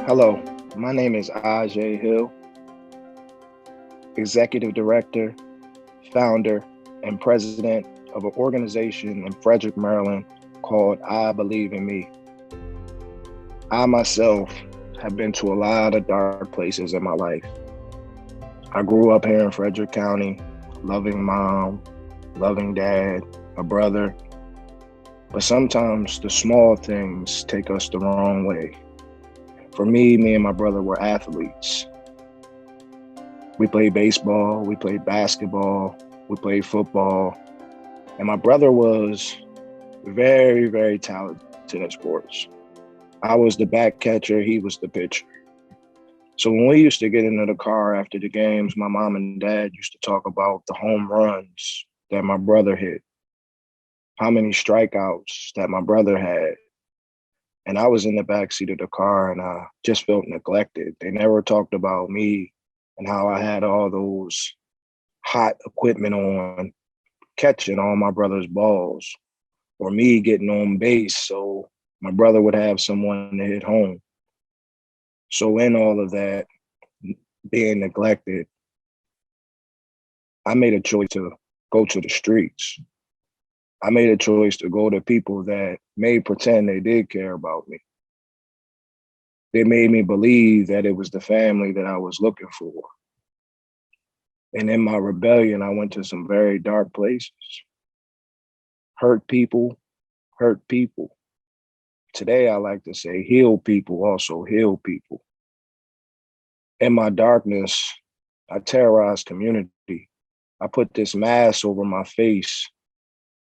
Hello, my name is Ajay Hill, Executive Director, Founder, and President of an organization in Frederick, Maryland called I Believe in Me. I myself have been to a lot of dark places in my life. I grew up here in Frederick County, loving mom, loving dad, a brother, but sometimes the small things take us the wrong way. For me and my brother were athletes. We played baseball, we played basketball, we played football. And my brother was very, very talented in sports. I was the back catcher, he was the pitcher. So when we used to get into the car after the games, my mom and dad used to talk about the home runs that my brother hit, how many strikeouts that my brother had. And I was in the back seat of the car and I just felt neglected. They never talked about me and how I had all those hot equipment on catching all my brother's balls or me getting on base so my brother would have someone to hit home. So in all of that being neglected, I made a choice to go to the streets. I made a choice to go to people that may pretend they did care about me. They made me believe that it was the family that I was looking for. And in my rebellion, I went to some very dark places. Hurt people, hurt people. Today, I like to say heal people, also heal people. In my darkness, I terrorized community. I put this mask over my face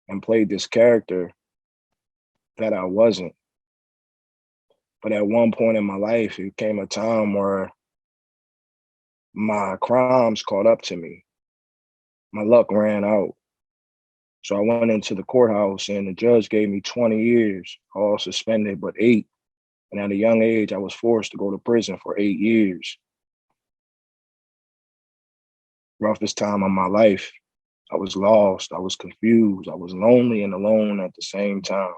and played this character that I wasn't. But at one point in my life, it came a time where my crimes caught up to me. My luck ran out. So I went into the courthouse and the judge gave me 20 years, all suspended, but 8. And at a young age, I was forced to go to prison for 8 years. Roughest time of my life. I was lost. I was confused. I was lonely and alone at the same time.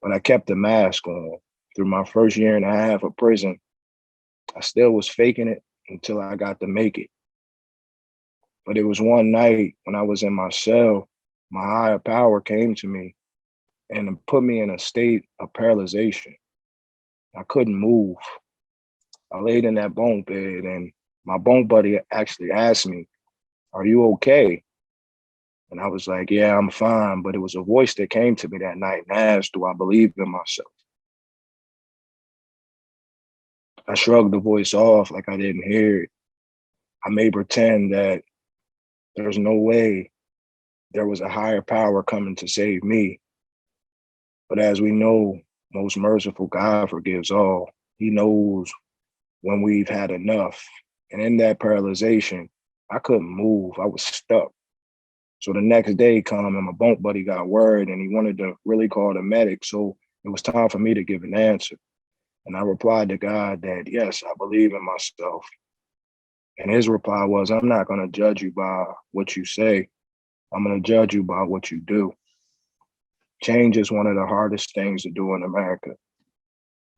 But I kept the mask on. Through my first year and a half of prison, I still was faking it until I got to make it. But it was one night when I was in my cell, my higher power came to me and put me in a state of paralyzation. I couldn't move. I laid in that bunk bed and my bunk buddy actually asked me, "Are you okay?" And I was like, "Yeah, I'm fine." But it was a voice that came to me that night and asked, "Do I believe in myself?" I shrugged the voice off like I didn't hear it. I made pretend that there's no way there was a higher power coming to save me. But as we know, most merciful God forgives all. He knows when we've had enough. And in that paralyzation, I couldn't move. I was stuck. So the next day come and my bunk buddy got word and he wanted to really call the medic. So it was time for me to give an answer. And I replied to God that, yes, I believe in myself. And his reply was, I'm not going to judge you by what you say. I'm going to judge you by what you do. Change is one of the hardest things to do in America.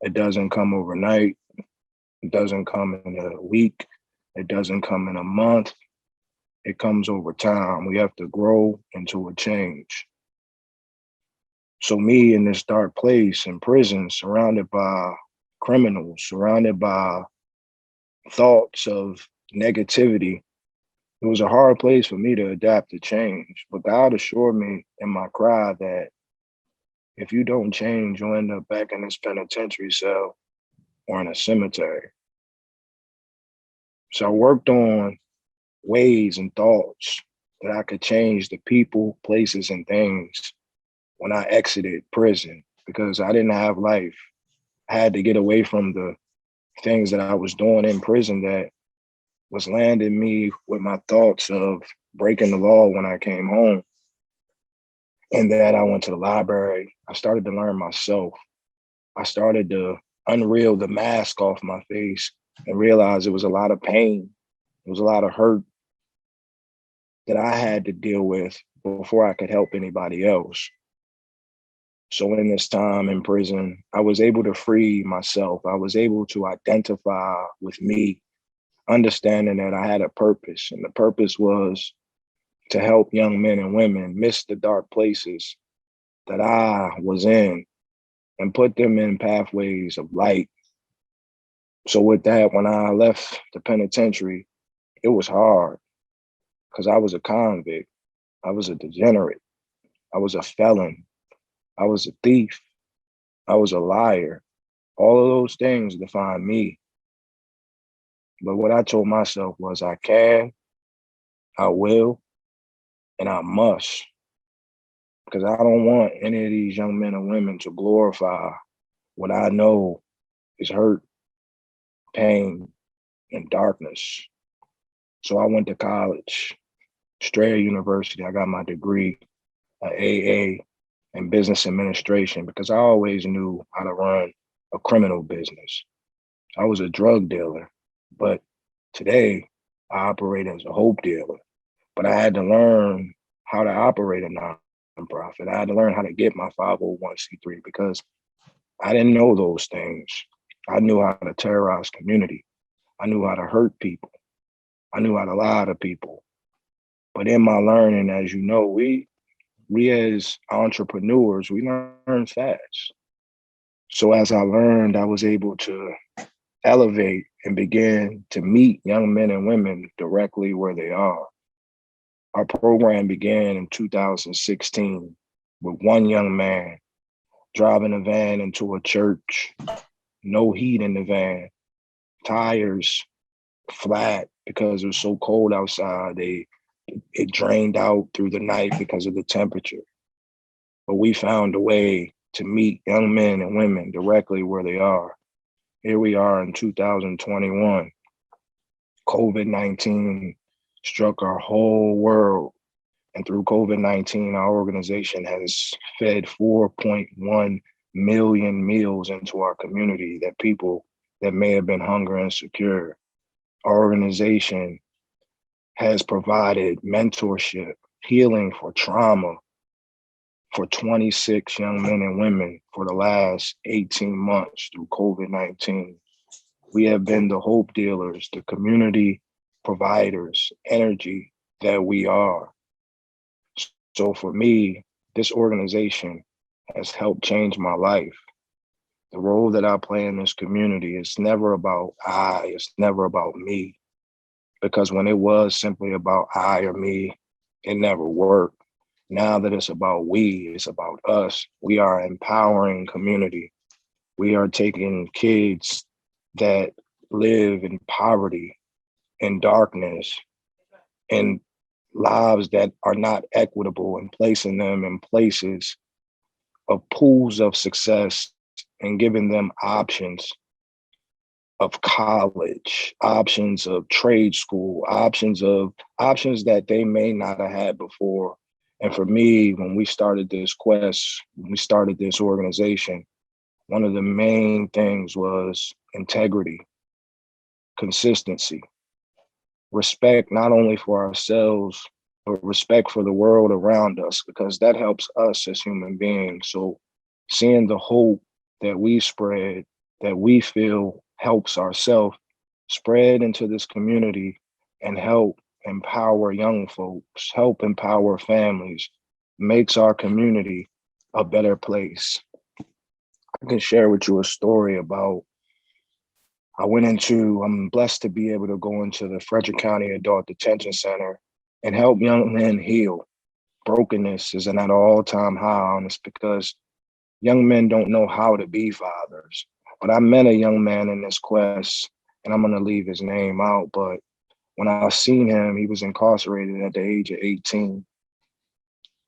It doesn't come overnight. It doesn't come in a week. It doesn't come in a month. It comes over time. We have to grow into a change. So me in this dark place in prison, surrounded by criminals, surrounded by thoughts of negativity, it was a hard place for me to adapt to change. But God assured me in my cry that if you don't change, you'll end up back in this penitentiary cell or in a cemetery. So I worked on ways and thoughts that I could change the people, places, and things when I exited prison because I didn't have life. I had to get away from the things that I was doing in prison that was landing me with my thoughts of breaking the law when I came home. And then I went to the library. I started to learn myself. I started to unreel the mask off my face and realize it was a lot of pain. It was a lot of hurt that I had to deal with before I could help anybody else. So in this time in prison, I was able to free myself. I was able to identify with me, understanding that I had a purpose. And the purpose was to help young men and women miss the dark places that I was in and put them in pathways of light. So with that, when I left the penitentiary, it was hard because I was a convict. I was a degenerate. I was a felon. I was a thief. I was a liar. All of those things define me. But what I told myself was I can, I will, and I must. Because I don't want any of these young men and women to glorify what I know is hurt, pain, and darkness. So I went to college, Strayer University. I got my degree, AA, in business administration because I always knew how to run a criminal business. I was a drug dealer, but today I operate as a hope dealer. But I had to learn how to operate a nonprofit. I had to learn how to get my 501c3 because I didn't know those things. I knew how to terrorize community. I knew how to hurt people. I knew how to lie to people. But in my learning, as you know, we as entrepreneurs, we learn fast. So as I learned, I was able to elevate and begin to meet young men and women directly where they are. Our program began in 2016 with one young man driving a van into a church, no heat in the van, tires flat because it was so cold outside. It drained out through the night because of the temperature. But we found a way to meet young men and women directly where they are. Here we are in 2021. COVID-19 struck our whole world. And through COVID-19, our organization has fed 4.1 million meals into our community that people that may have been hunger insecure. Our organization has provided mentorship, healing for trauma for 26 young men and women for the last 18 months through COVID-19. We have been the hope dealers, the community providers, energy that we are. So for me, this organization has helped change my life. The role that I play in this community is never about it's never about me. Because when it was simply about I or me, it never worked. Now that it's about we, it's about us. We are empowering community. We are taking kids that live in poverty, in darkness, in lives that are not equitable and placing them in places of pools of success and giving them options of college, options of trade school, options that they may not have had before. And for me, when we started this quest, when we started this organization, one of the main things was integrity, consistency, respect not only for ourselves, but respect for the world around us, because that helps us as human beings. So seeing the hope that we spread, that we feel helps ourselves spread into this community and help empower young folks, help empower families, makes our community a better place. I can share with you a story about I'm blessed to be able to go into the Frederick County Adult Detention Center and help young men heal. Brokenness is at an all-time high, and it's because young men don't know how to be fathers. But I met a young man in this quest, and I'm gonna leave his name out, but when I seen him, he was incarcerated at the age of 18.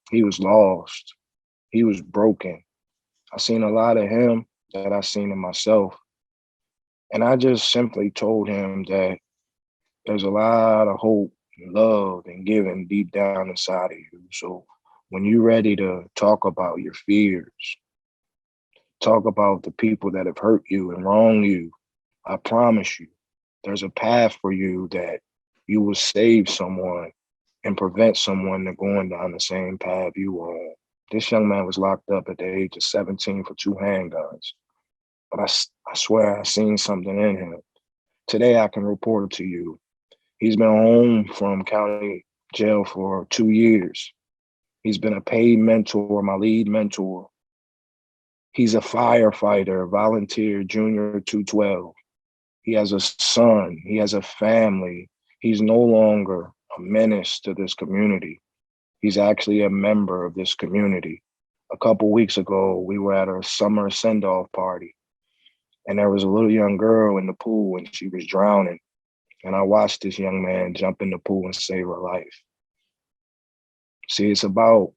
He was lost. He was broken. I seen a lot of him that I seen in myself. And I just simply told him that there's a lot of hope and love and giving deep down inside of you. So when you're ready to talk about your fears, talk about the people that have hurt you and wronged you, I promise you, there's a path for you that you will save someone and prevent someone from going down the same path you are on. This young man was locked up at the age of 17 for 2 handguns. But I swear I seen something in him. Today I can report it to you. He's been home from county jail for 2 years. He's been a paid mentor, my lead mentor. He's a firefighter, volunteer, junior 212. He has a son. He has a family. He's no longer a menace to this community. He's actually a member of this community. A couple weeks ago, we were at a summer send-off party, and there was a little young girl in the pool and she was drowning. And I watched this young man jump in the pool and save her life. See, it's about,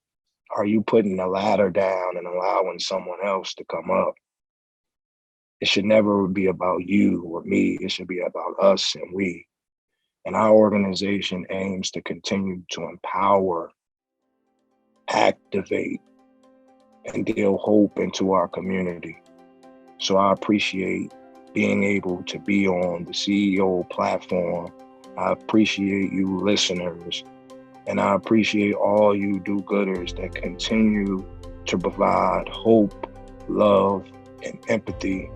are you putting the ladder down and allowing someone else to come up? It should never be about you or me. It should be about us and we. And our organization aims to continue to empower, activate, and deal hope into our community. So I appreciate being able to be on the CEO platform. I appreciate you listeners, and I appreciate all you do-gooders that continue to provide hope, love, and empathy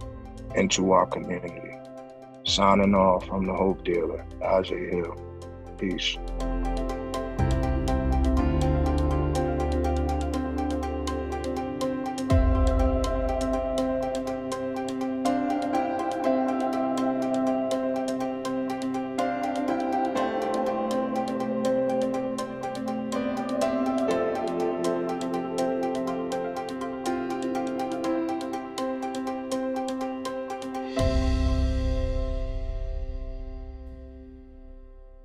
into our community. Signing off, I'm the Hope Dealer, Ajay Hill. Peace.